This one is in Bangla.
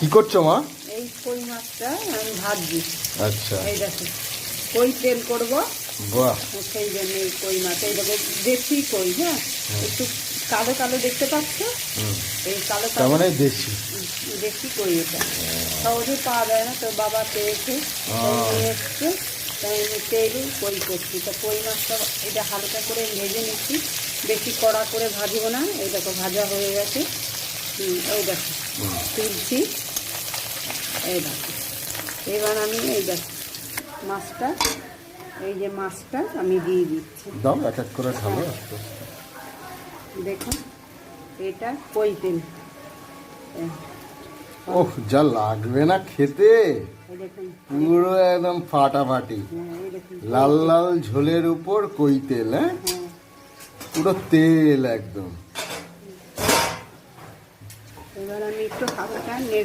কি করছো মা? এই কই মাছটা আমি ভাজছি। আচ্ছা, এই দেখো কই তেল করবো, বাহ, সেই জন্য এই কই মাছ, এই দেখো দেশি কই, হ্যাঁ একটু কালো কালো দেখতে পাচ্ছ, এই কালো তার কালো মানে দেশি। দেশি কই, এটা সহজে পাওয়া যায় না, তো বাবা পেয়েছে তাই নিয়ে এসছে, তাই আমি তেল কই করছি। তা কই মাছটা এটা হালকা করে ভেজে নিচ্ছি, বেশি কড়া করে ভাজবো না। এই দেখো ভাজা হয়ে গেছে, এই দেখো তুলছি, এই দেখো। এবার আমি এই দেখো মাছটা, এই যে মাছটা আমি দিয়ে দিচ্ছি। দাও এক এক করে ঢালো। দেখুন এটা কই তেল, ওহ, যা লাগবে না খেতে, এই দেখুন, পুরো একদম ফাটাফাটি। এই দেখুন লাল লাল ঝোলের উপর কই তেল, হ্যাঁ পুরো তেল একদম। এবার আমি একটু হালকা নেড়ে